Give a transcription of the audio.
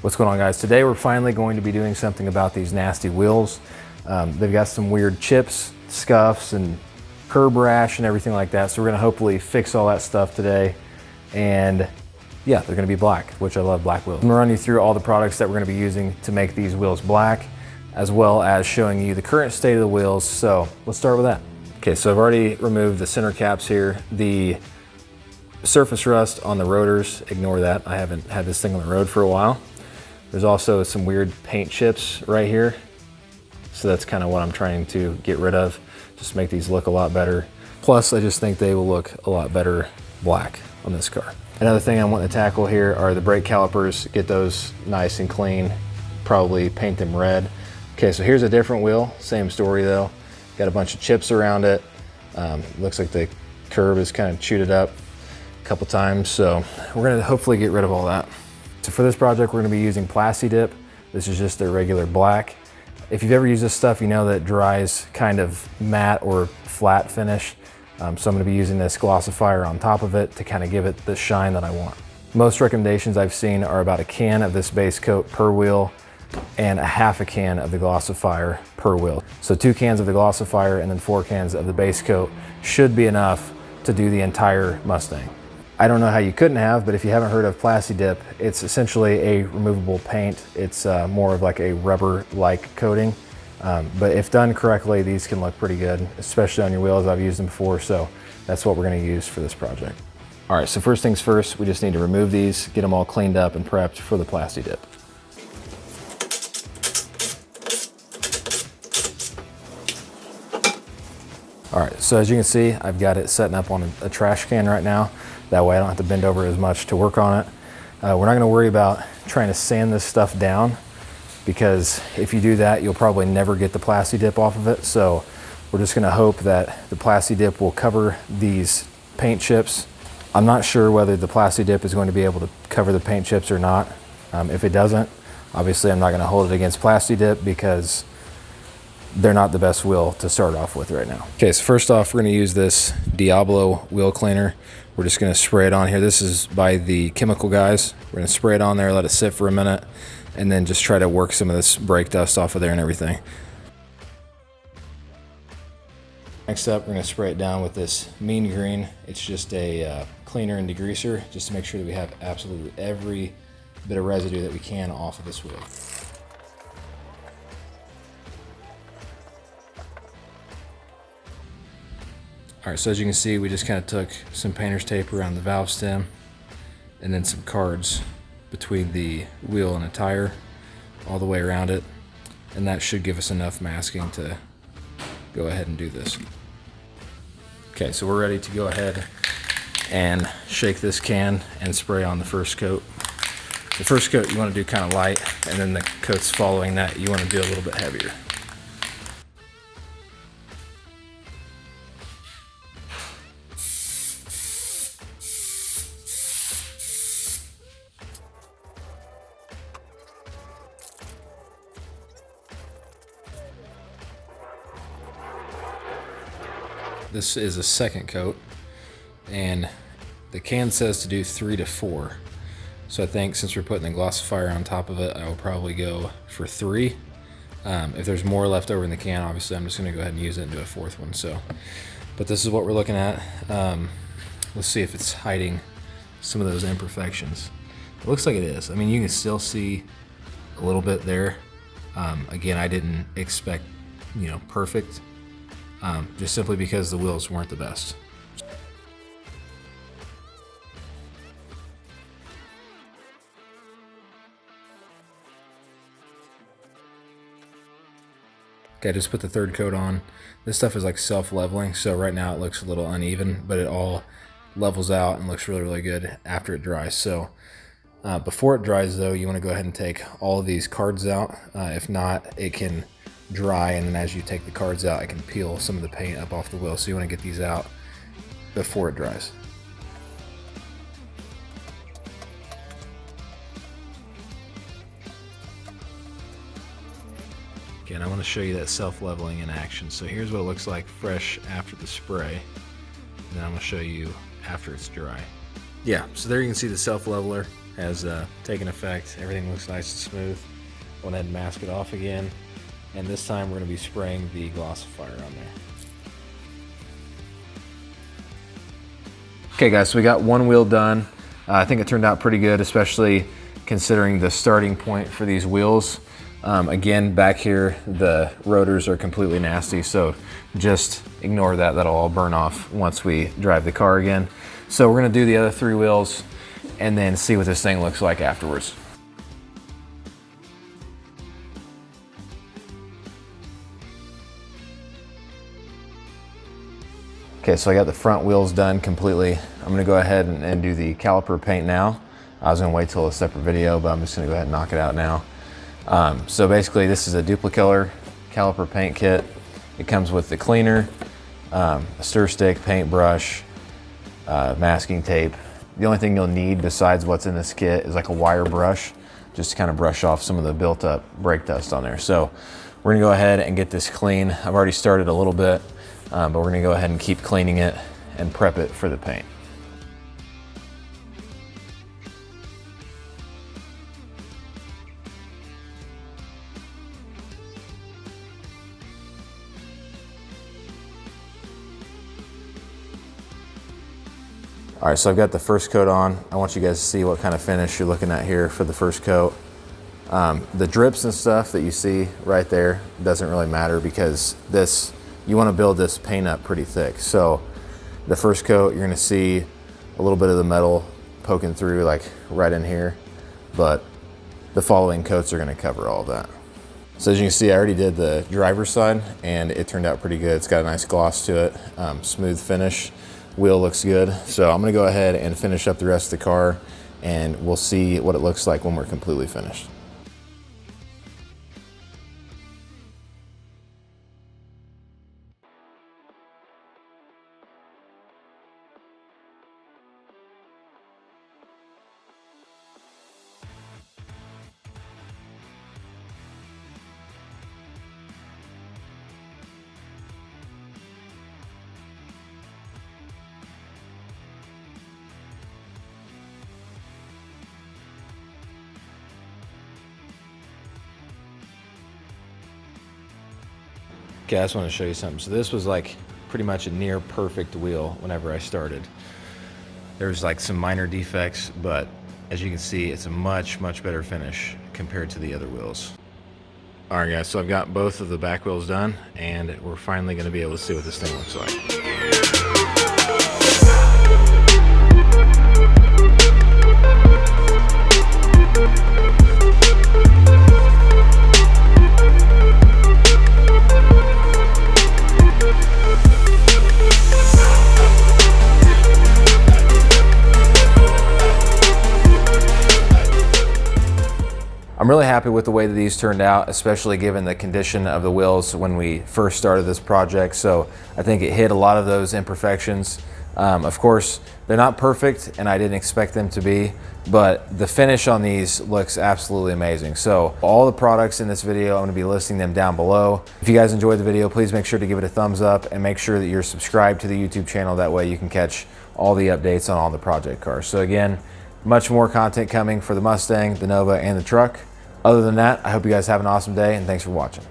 What's going on, guys? Today we're finally going to be doing something about these nasty wheels. They've got some weird chips, scuffs, and curb rash and everything like that. So we're gonna hopefully fix all that stuff today. And yeah, they're gonna be black, which I love black wheels. I'm gonna run you through all the products that we're gonna be using to make these wheels black, as well as showing you the current state of the wheels. So let's start with that. Okay, so I've already removed the center caps here. The surface rust on the rotors, ignore that. I haven't had this thing on the road for a while. There's also some weird paint chips right here. So that's kind of what I'm trying to get rid of, just make these look a lot better. Plus, I just think they will look a lot better black on this car. Another thing I want to tackle here are the brake calipers. Get those nice and clean, probably paint them red. Okay, so here's a different wheel, same story though. Got a bunch of chips around it. Looks like the curb is kind of chewed it up a couple times, so we're gonna hopefully get rid of all that. So for this project, we're gonna be using Plasti dip. This is just a regular black. If you've ever used this stuff, you know that it dries kind of matte or flat finish. So I'm gonna be using this Glossifier on top of it to kind of give it the shine that I want. Most recommendations I've seen are about a can of this base coat per wheel and a half a can of the Glossifier per wheel. So 2 cans of the Glossifier and then 4 cans of the base coat should be enough to do the entire Mustang. I don't know how you couldn't have, but if you haven't heard of Plasti dip, it's essentially a removable paint. It's more of like a rubber-like coating. But if done correctly, these can look pretty good, especially on your wheels. I've used them before, so that's what we're gonna use for this project. All right, so first things first, we just need to remove these, get them all cleaned up and prepped for the Plasti dip. All right, so as you can see, I've got it setting up on a trash can right now. That way I don't have to bend over as much to work on it. We're not gonna worry about trying to sand this stuff down, because if you do that, you'll probably never get the Plasti dip off of it. So we're just gonna hope that the Plasti dip will cover these paint chips. I'm not sure whether the Plasti dip is going to be able to cover the paint chips or not. If it doesn't, obviously I'm not gonna hold it against Plasti dip because they're not the best wheel to start off with right now. Okay, so first off, we're gonna use this Diablo wheel cleaner. We're just gonna spray it on here. This is by the chemical guys. We're gonna spray it on there, let it sit for a minute, and then just try to work some of this brake dust off of there and everything. Next up, we're gonna spray it down with this Mean Green. It's just a cleaner and degreaser, just to make sure that we have absolutely every bit of residue that we can off of this wheel. All right, so as you can see, we just kind of took some painter's tape around the valve stem and then some cards between the wheel and the tire all the way around it. And that should give us enough masking to go ahead and do this. Okay, so we're ready to go ahead and shake this can and spray on the first coat. The first coat you want to do kind of light, and then the coats following that you want to do a little bit heavier. This is a second coat, and the can says to do 3 to 4. So I think since we're putting the Glossifier on top of it, I will probably go for 3. If there's more left over in the can, obviously I'm just gonna go ahead and use it and do a 4th one. So, but this is what we're looking at. Let's see if it's hiding some of those imperfections. It looks like it is. I mean, you can still see a little bit there. Again, I didn't expect, perfect. Just simply because the wheels weren't the best. Okay, I just put the 3rd coat on. This stuff is like self-leveling, so right now it looks a little uneven, but it all levels out and looks really, really good after it dries. So before it dries though, you want to go ahead and take all of these cards out. If not, it can dry, and then as you take the cards out, it can peel some of the paint up off the wheel. So you want to get these out before it dries. Okay, and I want to show you that self-leveling in action. So here's what it looks like fresh after the spray. And then I'm going to show you after it's dry. Yeah, so there you can see the self-leveler. has taken effect. Everything looks nice and smooth. Go ahead and mask it off again. And this time we're going to be spraying the Glossifier on there. Okay guys, so we got one wheel done. I think it turned out pretty good, especially considering the starting point for these wheels. Again, back here, the rotors are completely nasty, so just ignore that. That'll all burn off once we drive the car again. So we're gonna do the other 3 wheels and then see what this thing looks like afterwards. Okay, so I got the front wheels done completely. I'm gonna go ahead and do the caliper paint now. I was gonna wait till a separate video, but I'm just gonna go ahead and knock it out now. So basically this is a Duplicolor Caliper paint kit. It comes with the cleaner, a stir stick, paintbrush, masking tape. The only thing you'll need besides what's in this kit is like a wire brush, just to kind of brush off some of the built up brake dust on there. So we're gonna go ahead and get this clean. I've already started a little bit, but we're gonna go ahead and keep cleaning it and prep it for the paint. All right, so I've got the first coat on. I want you guys to see what kind of finish you're looking at here for the first coat. The drips and stuff that you see right there doesn't really matter because you want to build this paint up pretty thick. So the first coat, you're gonna see a little bit of the metal poking through like right in here, but the following coats are gonna cover all of that. So as you can see, I already did the driver's side and it turned out pretty good. It's got a nice gloss to it, smooth finish. Wheel looks good. So I'm gonna go ahead and finish up the rest of the car and we'll see what it looks like when we're completely finished. Okay, I just want to show you something. So this was like pretty much a near perfect wheel whenever I started. There was like some minor defects, but as you can see, it's a much, much better finish compared to the other wheels. All right guys, so I've got both of the back wheels done and we're finally going to be able to see what this thing looks like. I'm really happy with the way that these turned out, especially given the condition of the wheels when we first started this project. So I think it hit a lot of those imperfections. Of course, they're not perfect and I didn't expect them to be, but the finish on these looks absolutely amazing. So all the products in this video, I'm gonna be listing them down below. If you guys enjoyed the video, please make sure to give it a thumbs up and make sure that you're subscribed to the YouTube channel. That way you can catch all the updates on all the project cars. So again, much more content coming for the Mustang, the Nova, and the truck. Other than that, I hope you guys have an awesome day and thanks for watching.